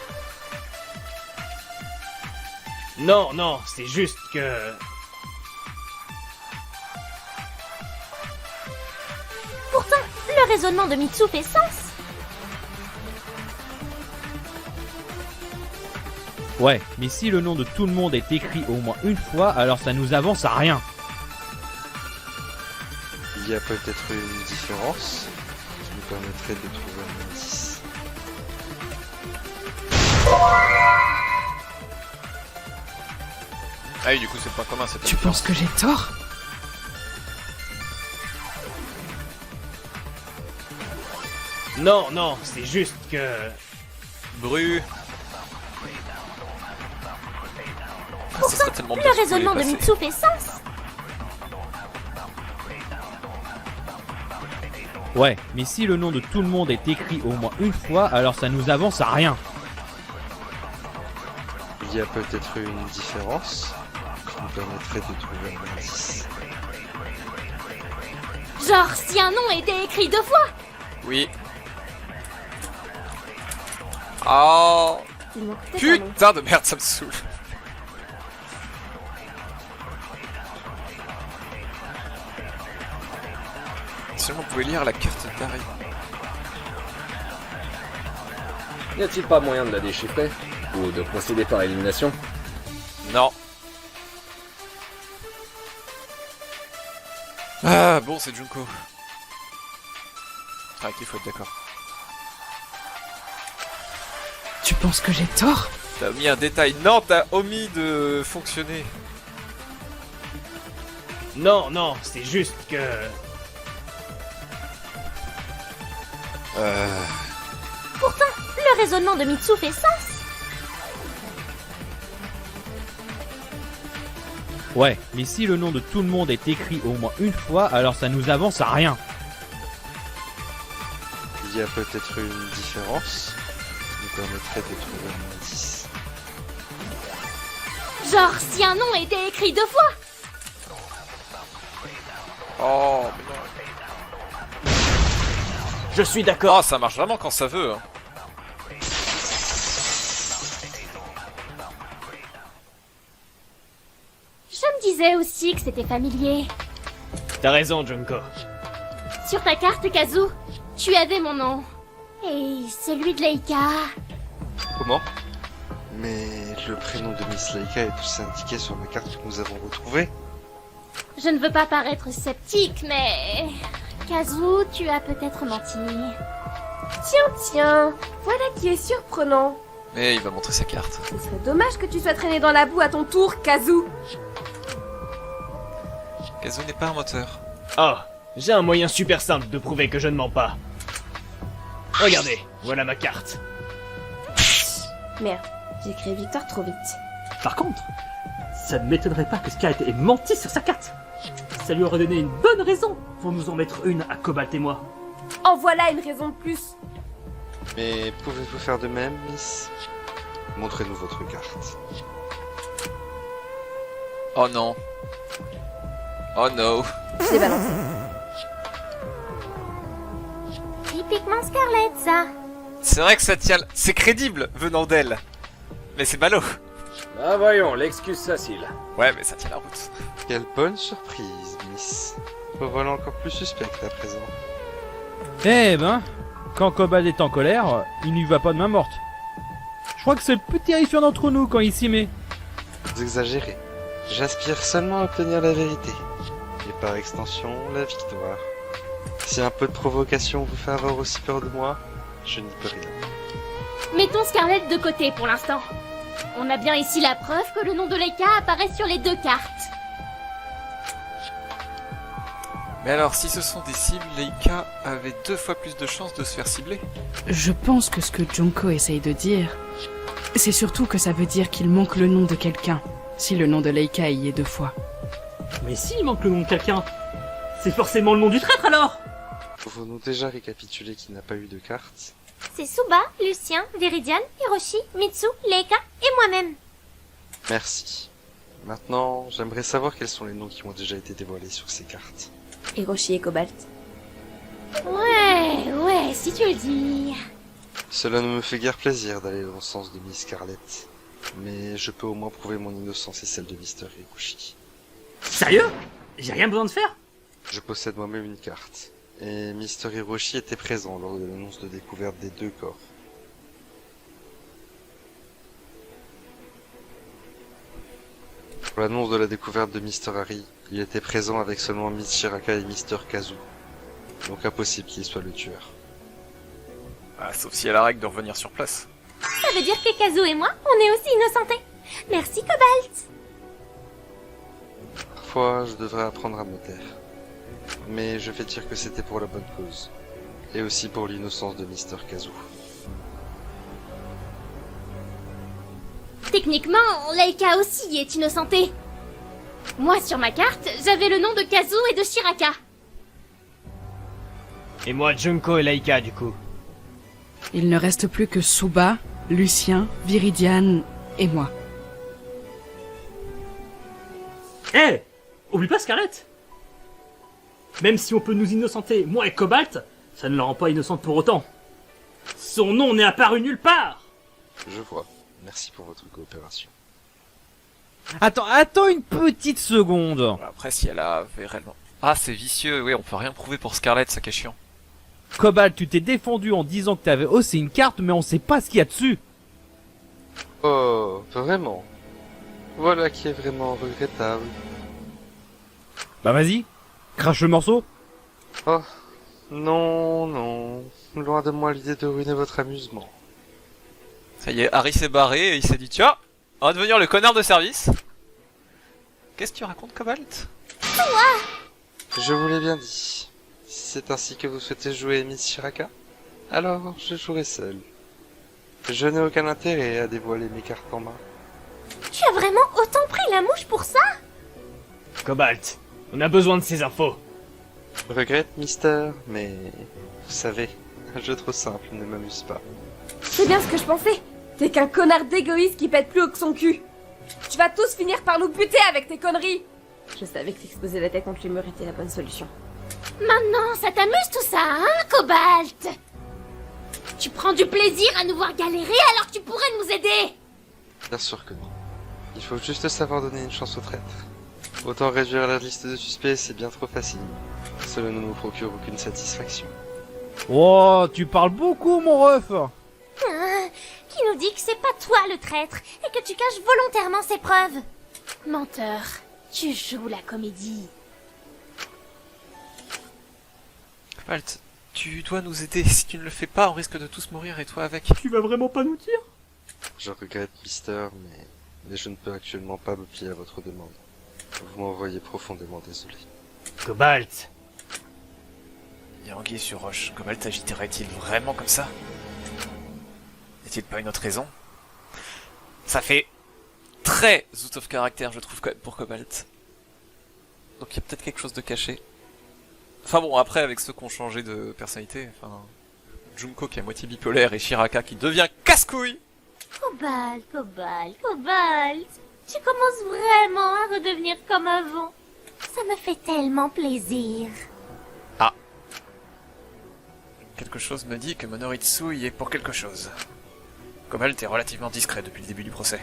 Non, non, c'est juste que... Pourtant, le raisonnement de Mitsu fait sens. Ouais, mais si le nom de tout le monde est écrit au moins une fois, alors ça nous avance à rien. Il y a peut-être une différence qui nous permettrait de trouver un indice. Ah oui, du coup, c'est le point commun, cette Tu penses que j'ai tort? Non, non, c'est juste que... Bru... Ah, ce serait tellement bien Le si vous pouviez raisonnement de passer. Mitsu fait sens. Ouais, mais si le nom de tout le monde est écrit au moins une fois, alors ça nous avance à rien. Il y a peut-être une différence qui nous permettrait de trouver un indice. Genre, si un nom était écrit 2 fois. Oui. Oh... Il manque peut-être un nom. Putain de merde, ça me saoule. Si on pouvait lire la carte d'Harry. Y a-t-il pas moyen de la déchiffrer? Ou de procéder par élimination? Non. Ah bon, c'est Junko. Ah, il faut être d'accord. Tu penses que j'ai tort? T'as omis un détail. Non, t'as omis de fonctionner. Non, non, c'est juste que... Pourtant, le raisonnement de Mitsu fait sens. Ouais, mais si le nom de tout le monde est écrit au moins une fois, alors ça nous avance à rien. Il y a peut-être une différence qui nous permettrait de trouver un indice. Genre, si un nom était écrit 2 fois. Oh, mais non. Je suis d'accord. Oh, ça marche vraiment quand ça veut. Hein. Je me disais aussi que c'était familier. T'as raison, Junko. Sur ta carte, Kazu, tu avais mon nom. Et celui de Laika. Comment? Mais le prénom de Miss Laika est aussi indiqué sur la carte que nous avons retrouvée. Je ne veux pas paraître sceptique, mais... Kazu, tu as peut-être menti. Tiens, voilà qui est surprenant. Mais il va montrer sa carte. Ce serait dommage que tu sois traîné dans la boue à ton tour, Kazu. Kazu n'est pas un moteur. Oh, j'ai un moyen super simple de prouver que je ne mens pas. Regardez, voilà ma carte. Merde, j'ai écrit victoire trop vite. Par contre, ça ne m'étonnerait pas que Scarlett ait menti sur sa carte. Ça lui aurait donné une bonne raison pour nous en mettre une à Cobalt et moi. En voilà une raison de plus. Mais pouvez-vous faire de même, Miss? Montrez-nous votre carte. Oh non. Oh no. Je l'ai balancé. Typiquement Scarlett, ça. C'est vrai que ça tient... C'est crédible venant d'elle. Mais c'est ballot. Ah voyons, l'excuse facile. Ouais, mais ça tient la route. Quelle bonne surprise, Miss. Me voilà encore plus suspecte à présent. Eh ben, quand Cobalt est en colère, il n'y va pas de main morte. Je crois que c'est le plus terrifiant d'entre nous quand il s'y met. Vous exagérez. J'aspire seulement à obtenir la vérité. Et par extension, la victoire. Si un peu de provocation vous fait avoir aussi peur de moi, je n'y peux rien. Mettons Scarlett de côté pour l'instant. On a bien ici la preuve que le nom de Laika apparaît sur les 2 cartes. Mais alors, si ce sont des cibles, Leika avait 2 fois plus de chances de se faire cibler. Je pense que ce que Junko essaye de dire, c'est surtout que ça veut dire qu'il manque le nom de quelqu'un, si le nom de Leika y est 2 fois. Mais s'il manque le nom de quelqu'un, c'est forcément le nom du traître alors. Pouvons-nous déjà récapituler qu'il n'a pas eu de carte? C'est Suba, Lucien, Viridian, Hiroshi, Mitsu, Leika et moi-même. Merci. Maintenant, j'aimerais savoir quels sont les noms qui ont déjà été dévoilés sur ces cartes. Hiroshi et Cobalt. Ouais, si tu le dis. Cela ne me fait guère plaisir d'aller dans le sens de Miss Scarlett, mais je peux au moins prouver mon innocence et celle de Mr. Hiroshi. Sérieux? J'ai rien besoin de faire? Je possède moi-même une carte, et Mr. Hiroshi était présent lors de l'annonce de découverte des 2 corps. Pour l'annonce de la découverte de Mr. Harry, il était présent avec seulement Miss Shiraka et Mr. Kazu, donc impossible qu'il soit le tueur. Ah, sauf si elle a la règle de revenir sur place. Ça veut dire que Kazu et moi, on est aussi innocentés. Merci Cobalt. Parfois, je devrais apprendre à me taire. Mais je vais dire que c'était pour la bonne cause. Et aussi pour l'innocence de Mr. Kazu. Techniquement, Leika aussi est innocentée. Moi, sur ma carte, j'avais le nom de Kazu et de Shiraka. Et moi, Junko et Leika, du coup. Il ne reste plus que Suba, Lucien, Viridian et moi. Eh, oublie pas Scarlett. Même si on peut nous innocenter, moi et Cobalt, ça ne la rend pas innocente pour autant. Son nom n'est apparu nulle part. Je vois. Merci pour votre coopération. Attends une petite seconde. Après, si elle avait réellement... Ah, c'est vicieux, oui, on peut rien prouver pour Scarlett, ça qui est chiant. Cobalt, tu t'es défendu en disant que t'avais haussé une carte, mais on sait pas ce qu'il y a dessus. Oh, vraiment? Voilà qui est vraiment regrettable. Bah vas-y, crache le morceau. Oh, non. Loin de moi l'idée de ruiner votre amusement. Ça y est, Harry s'est barré et il s'est dit, tiens, on va devenir le connard de service. Qu'est-ce que tu racontes, Cobalt? Je vous l'ai bien dit. Si c'est ainsi que vous souhaitez jouer Miss Shiraka, alors je jouerai seul. Je n'ai aucun intérêt à dévoiler mes cartes en main. Tu as vraiment autant pris la mouche pour ça? Cobalt, on a besoin de ces infos. Je regrette, Mister, mais... Vous savez, un jeu trop simple ne m'amuse pas. C'est bien ce que je pensais. T'es qu'un connard d'égoïste qui pète plus haut que son cul. Tu vas tous finir par nous buter avec tes conneries. Je savais que t'exposer la tête contre les murs était la bonne solution. Maintenant, ça t'amuse tout ça, hein, Cobalt? Tu prends du plaisir à nous voir galérer alors que tu pourrais nous aider. Bien sûr que non. Il faut juste savoir donner une chance au traître. Autant réduire la liste de suspects, c'est bien trop facile. Cela ne nous procure aucune satisfaction. Oh, tu parles beaucoup, mon ref. Qui nous dit que c'est pas toi le traître et que tu caches volontairement ces preuves? Menteur, tu joues la comédie. Cobalt, tu dois nous aider. Si tu ne le fais pas, on risque de tous mourir et toi avec. Tu vas vraiment pas nous dire? Je regrette, Mister, mais je ne peux actuellement pas me plier à votre demande. Vous m'envoyez profondément désolé. Cobalt, Il y a anguille sur roche. Cobalt agiterait-il vraiment comme ça? N'est-il pas une autre raison? Ça fait très out of character, je trouve, quand même, pour Cobalt. Donc il y a peut-être quelque chose de caché. Enfin bon, après, avec ceux qui ont changé de personnalité, enfin... Junko qui est à moitié bipolaire et Shiraka qui devient casse-couille. Cobalt. Tu commences vraiment à redevenir comme avant. Ça me fait tellement plaisir. Quelque chose me dit que Monoritsu y est pour quelque chose. Cobalt est relativement discret depuis le début du procès.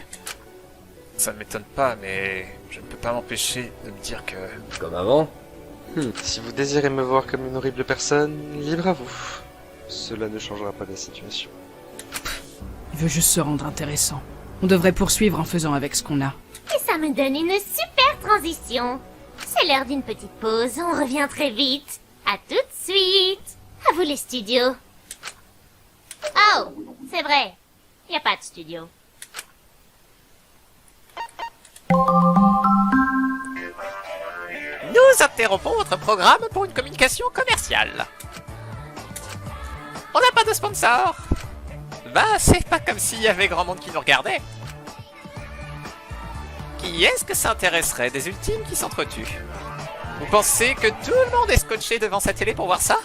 Ça ne m'étonne pas, mais je ne peux pas m'empêcher de me dire que... Comme avant? Si vous désirez me voir comme une horrible personne, libre à vous. Cela ne changera pas la situation. Il veut juste se rendre intéressant. On devrait poursuivre en faisant avec ce qu'on a. Et ça me donne une super transition. C'est l'heure d'une petite pause, on revient très vite. À tout de suite. À vous les studios. Oh, c'est vrai. Y a pas de studio. Nous interrompons votre programme pour une communication commerciale. On n'a pas de sponsor. Bah, c'est pas comme s'il y avait grand monde qui nous regardait. Qui est-ce que ça intéresserait des ultimes qui s'entretuent? Vous pensez que tout le monde est scotché devant sa télé pour voir ça?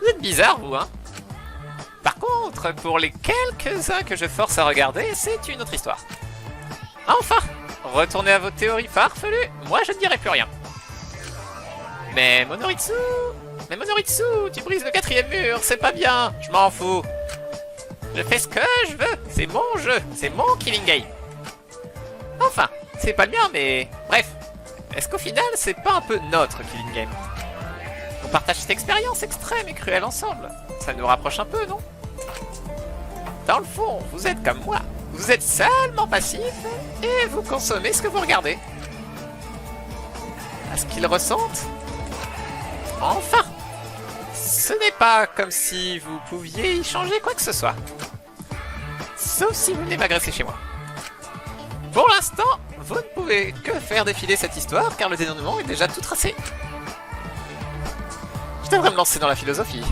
Vous êtes bizarre, vous, hein? Par contre, pour les quelques-uns que je force à regarder, c'est une autre histoire. Enfin, retournez à vos théories farfelues, moi je ne dirai plus rien. Mais Monoritsu, tu brises le 4e mur, c'est pas bien, je m'en fous. Je fais ce que je veux, c'est mon jeu, c'est mon killing game. Enfin, c'est pas le mien, mais bref. Est-ce qu'au final, c'est pas un peu notre killing game? On partage cette expérience extrême et cruelle ensemble. Ça nous rapproche un peu, non? Dans le fond, vous êtes comme moi. Vous êtes seulement passif et vous consommez ce que vous regardez. Est-ce qu'ils ressentent? Enfin! Ce n'est pas comme si vous pouviez y changer quoi que ce soit. Sauf si vous venez m'agresser chez moi. Pour l'instant, vous ne pouvez que faire défiler cette histoire car le dénouement est déjà tout tracé. Je devrais me lancer dans la philosophie.